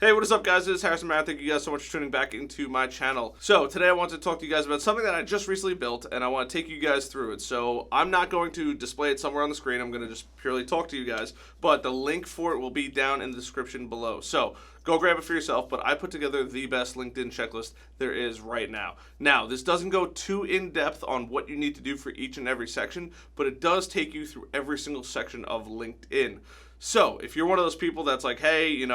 Hey, what is up, guys? This is Harrison Mayer. Thank you guys so much for tuning back into my channel. So today I want to talk to you guys about something that I just recently built, and I want to take you guys through it. So I'm not going to display it somewhere on the screen. I'm going to just purely talk to you guys, but the link for it will be down in the description below. So go grab it for yourself, but I put together the best LinkedIn checklist there is right now. Now, this doesn't go too in-depth on what you need to do for each and every section, but it does take you through every single section of LinkedIn. So if you're one of those people that's like, hey,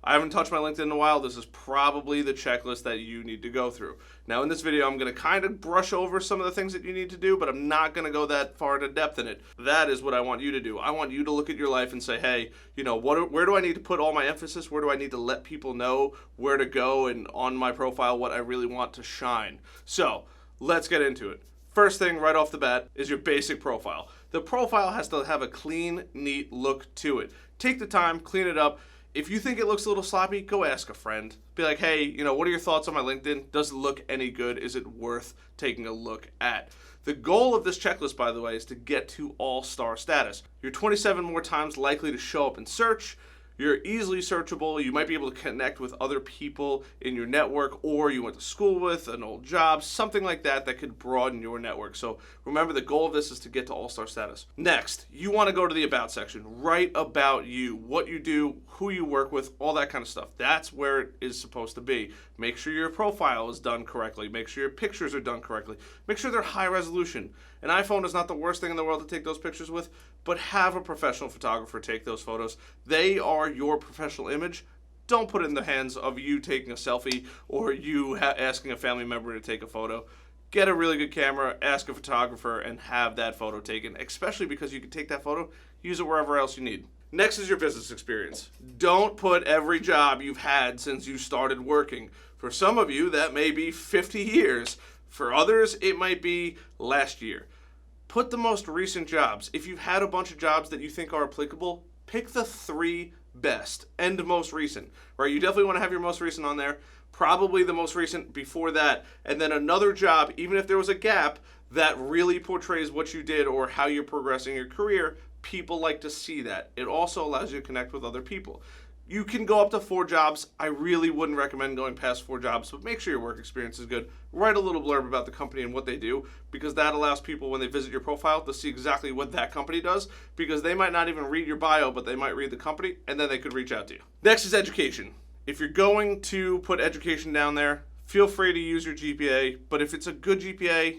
I haven't touched my LinkedIn in a while, this is probably the checklist that you need to go through. Now in this video, I'm going to kind of brush over some of the things that you need to do, but I'm not going to go that far into depth in it. That is what I want you to do. I want you to look at your life and say, hey, where do I need to put all my emphasis? Where do I need to let people know where to go and on my profile what I really want to shine? So let's get into it. First thing right off the bat is your basic profile. The profile has to have a clean, neat look to it. Take the time, clean it up. If you think it looks a little sloppy, go ask a friend. Be like, hey, what are your thoughts on my LinkedIn? Does it look any good? Is it worth taking a look at? The goal of this checklist, by the way, is to get to all-star status. You're 27 more times likely to show up in search. You're easily searchable. You might be able to connect with other people in your network, or you went to school with, an old job, something like that that could broaden your network. So remember, the goal of this is to get to all-star status. Next, you want to go to the about section. Write about you, what you do, who you work with, all that kind of stuff. That's where it is supposed to be. Make sure your profile is done correctly. Make sure your pictures are done correctly. Make sure they're high resolution. An iPhone is not the worst thing in the world to take those pictures with, but have a professional photographer take those photos. They are your professional image. Don't put it in the hands of you taking a selfie or you asking a family member to take a photo. Get a really good camera, ask a photographer, and have that photo taken, especially because you can take that photo, use it wherever else you need. Next is your business experience. Don't put every job you've had since you started working. For some of you, that may be 50 years. For others, it might be last year. Put the most recent jobs. If you've had a bunch of jobs that you think are applicable, pick the 3 best and most recent, right? You definitely want to have your most recent on there, probably the most recent before that, and then another job, even if there was a gap, that really portrays what you did or how you're progressing your career. People like to see that. It also allows you to connect with other people. You can go up to 4 jobs. I really wouldn't recommend going past 4 jobs, but make sure your work experience is good. Write a little blurb about the company and what they do, because that allows people, when they visit your profile, to see exactly what that company does, because they might not even read your bio, but they might read the company, and then they could reach out to you. Next is education. If you're going to put education down there, feel free to use your GPA, but if it's a good GPA,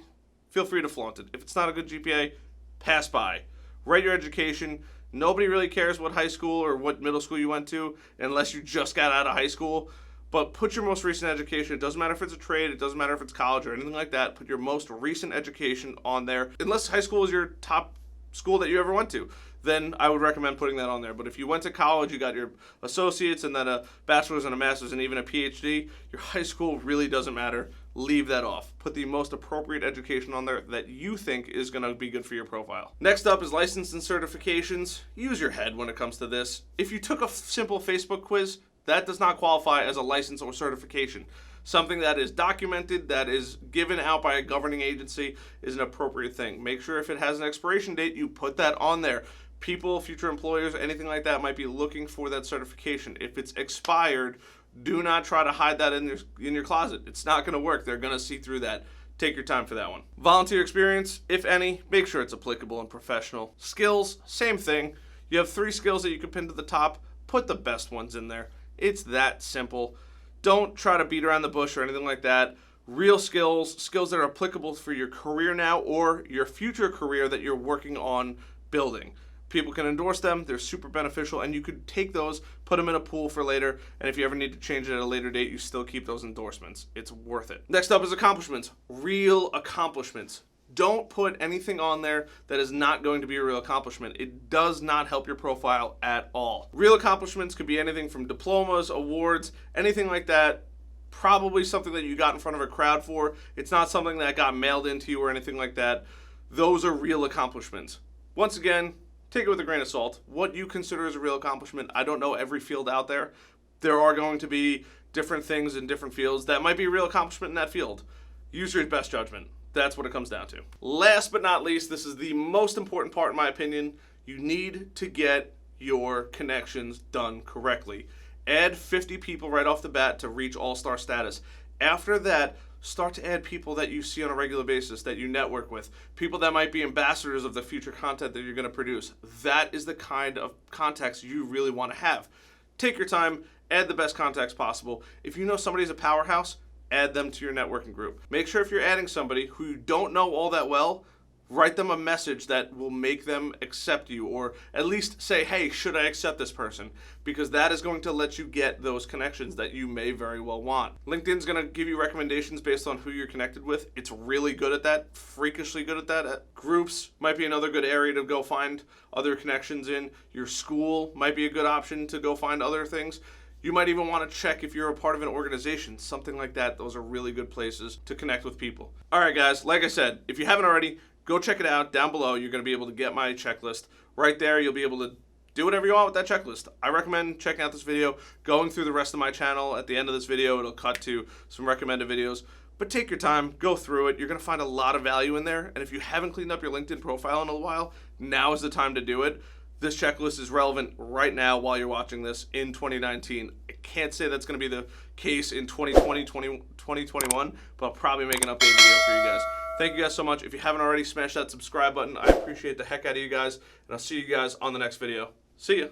feel free to flaunt it. If it's not a good GPA, pass by. Write your education. Nobody really cares what high school or what middle school you went to unless you just got out of high school. But put your most recent education. It doesn't matter if it's a trade. It doesn't matter if it's college or anything like that. Put your most recent education on there. Unless high school is your top school that you ever went to, then I would recommend putting that on there. But if you went to college, you got your associates and then a bachelor's and a master's and even a PhD, your high school really doesn't matter. Leave that off. Put the most appropriate education on there that you think is going to be good for your profile. Next up is license and certifications. Use your head when it comes to this. If you took a simple Facebook quiz, that does not qualify as a license or certification. Something that is documented, that is given out by a governing agency, is an appropriate thing. Make sure if it has an expiration date, you put that on there. People, future employers, anything like that might be looking for that certification. If it's expired, do not try to hide that in your closet. It's not going to work. They're going to see through that. Take your time for that one. Volunteer experience, if any, make sure it's applicable and professional. Skills, same thing. You have 3 skills that you can pin to the top. Put the best ones in there. It's that simple. Don't try to beat around the bush or anything like that. Real skills, skills that are applicable for your career now or your future career that you're working on building. People can endorse them, they're super beneficial, and you could take those, put them in a pool for later, and if you ever need to change it at a later date, you still keep those endorsements. It's worth it. Next up is accomplishments. Real accomplishments. Don't put anything on there that is not going to be a real accomplishment. It does not help your profile at all. Real accomplishments could be anything from diplomas, awards, anything like that. Probably something that you got in front of a crowd for. It's not something that got mailed into you or anything like that. Those are real accomplishments. Once again, take it with a grain of salt. What you consider as a real accomplishment, I don't know every field out there. There are going to be different things in different fields that might be a real accomplishment in that field. Use your best judgment. That's what it comes down to. Last but not least, this is the most important part in my opinion. You need to get your connections done correctly. Add 50 people right off the bat to reach all-star status. After that, start to add people that you see on a regular basis, that you network with, people that might be ambassadors of the future content that you're going to produce. That is the kind of contacts you really want to have. Take your time, add the best contacts possible. If you know somebody's a powerhouse, add them to your networking group. Make sure if you're adding somebody who you don't know all that well, write them a message that will make them accept you, or at least say, hey, should I accept this person? Because that is going to let you get those connections that you may very well want. LinkedIn's going to give you recommendations based on who you're connected with. It's really good at that, freakishly good at that. Groups might be another good area to go find other connections in. Your school might be a good option to go find other things. You might even want to check if you're a part of an organization, something like that. Those are really good places to connect with people. All right, guys, like I said, if you haven't already, go check it out down below. You're going to be able to get my checklist. Right there, you'll be able to do whatever you want with that checklist. I recommend checking out this video, going through the rest of my channel. At the end of this video, it'll cut to some recommended videos. But take your time, go through it. You're going to find a lot of value in there. And if you haven't cleaned up your LinkedIn profile in a while, now is the time to do it. This checklist is relevant right now while you're watching this in 2019. I can't say that's going to be the case in 2020, 2021, but I'll probably make an update video for you guys. Thank you guys so much. If you haven't already, smash that subscribe button. I appreciate the heck out of you guys, and I'll see you guys on the next video. See ya.